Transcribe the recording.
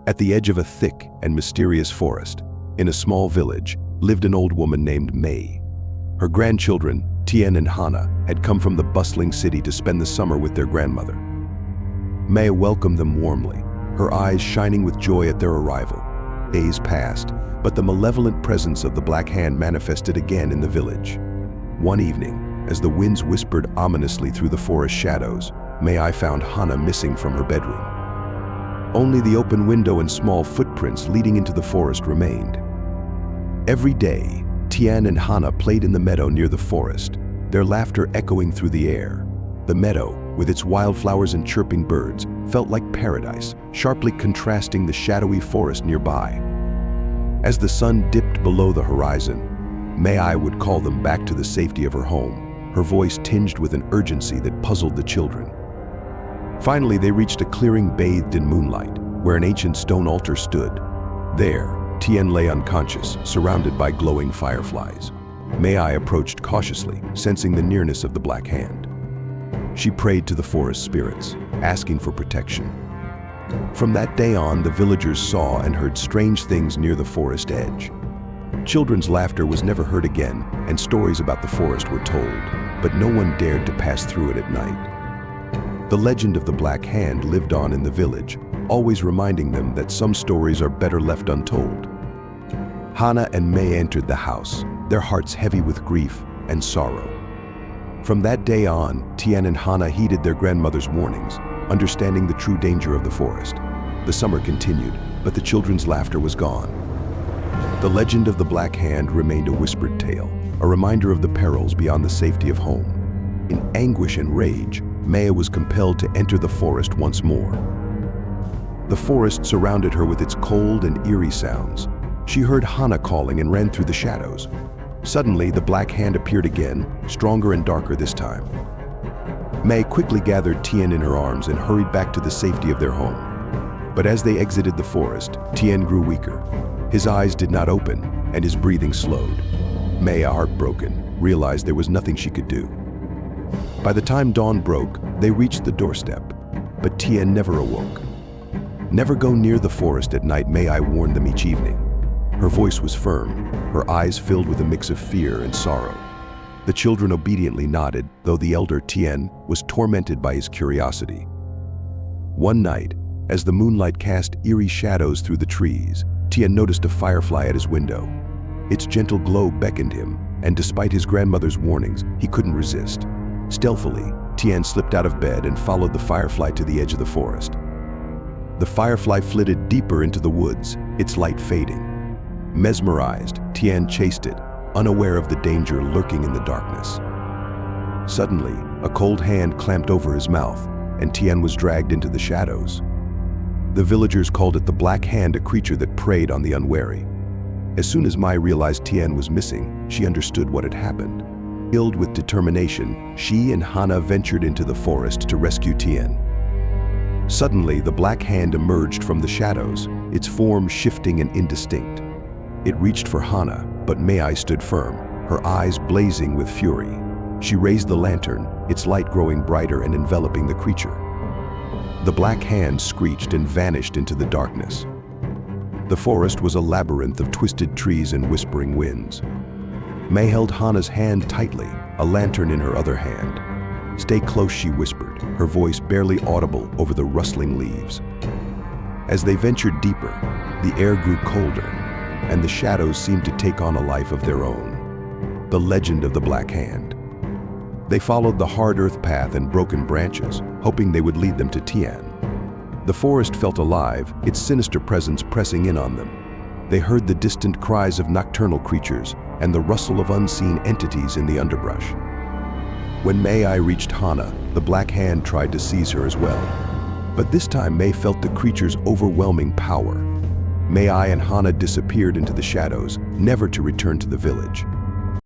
At the edge of a thick and mysterious forest, in a small village, lived an old woman named May. Her grandchildren, Tien and Hana, had come from the bustling city to spend the summer with their grandmother. May welcomed them warmly, her eyes shining with joy at their arrival. Days passed, but the malevolent presence of the Black Hand manifested again in the village. One evening, as the winds whispered ominously through the forest shadows, May found Hana missing from her bedroom. Only the open window and small footprints leading into the forest remained. Every day, Tien and Hana played in the meadow near the forest, their laughter echoing through the air. The meadow, with its wildflowers and chirping birds, felt like paradise, sharply contrasting the shadowy forest nearby. As the sun dipped below the horizon, May would call them back to the safety of her home, her voice tinged with an urgency that puzzled the children. Finally, they reached a clearing bathed in moonlight, where an ancient stone altar stood. There, Tien lay unconscious, surrounded by glowing fireflies. May approached cautiously, sensing the nearness of the Black Hand. She prayed to the forest spirits, asking for protection. From that day on, the villagers saw and heard strange things near the forest edge. Children's laughter was never heard again, and stories about the forest were told, but no one dared to pass through it at night. The legend of the Black Hand lived on in the village, always reminding them that some stories are better left untold. Hana and May entered the house, their hearts heavy with grief and sorrow. From that day on, Tien and Hana heeded their grandmother's warnings, understanding the true danger of the forest. The summer continued, but the children's laughter was gone. The legend of the Black Hand remained a whispered tale, a reminder of the perils beyond the safety of home. In anguish and rage, May was compelled to enter the forest once more. The forest surrounded her with its cold and eerie sounds. She heard Hana calling and ran through the shadows. Suddenly, the Black Hand appeared again, stronger and darker this time. May quickly gathered Tien in her arms and hurried back to the safety of their home. But as they exited the forest, Tien grew weaker. His eyes did not open, and his breathing slowed. May, heartbroken, realized there was nothing she could do. By the time dawn broke, they reached the doorstep, but Tien never awoke. Never go near the forest at night, May warned them each evening. Her voice was firm, her eyes filled with a mix of fear and sorrow. The children obediently nodded, though the elder Tien was tormented by his curiosity. One night, as the moonlight cast eerie shadows through the trees, Tien noticed a firefly at his window. Its gentle glow beckoned him, and despite his grandmother's warnings, he couldn't resist. Stealthily, Tien slipped out of bed and followed the firefly to the edge of the forest. The firefly flitted deeper into the woods, its light fading. Mesmerized, Tien chased it, unaware of the danger lurking in the darkness. Suddenly, a cold hand clamped over his mouth, and Tien was dragged into the shadows. The villagers called it the Black Hand, a creature that preyed on the unwary. As soon as Mai realized Tien was missing, she understood what had happened. Filled with determination, she and Hana ventured into the forest to rescue Tien. Suddenly, the Black Hand emerged from the shadows, its form shifting and indistinct. It reached for Hana, but May stood firm, her eyes blazing with fury. She raised the lantern, its light growing brighter and enveloping the creature. The Black Hand screeched and vanished into the darkness. The forest was a labyrinth of twisted trees and whispering winds. May held Hana's hand tightly, a lantern in her other hand. "Stay close," she whispered, her voice barely audible over the rustling leaves. As they ventured deeper, the air grew colder, and the shadows seemed to take on a life of their own. The legend of the Black Hand. They followed the hard earth path and broken branches, hoping they would lead them to Tien. The forest felt alive, its sinister presence pressing in on them. They heard the distant cries of nocturnal creatures and the rustle of unseen entities in the underbrush. When May reached Hana, the Black Hand tried to seize her as well. But this time May felt the creature's overwhelming power. May and Hana disappeared into the shadows, never to return to the village.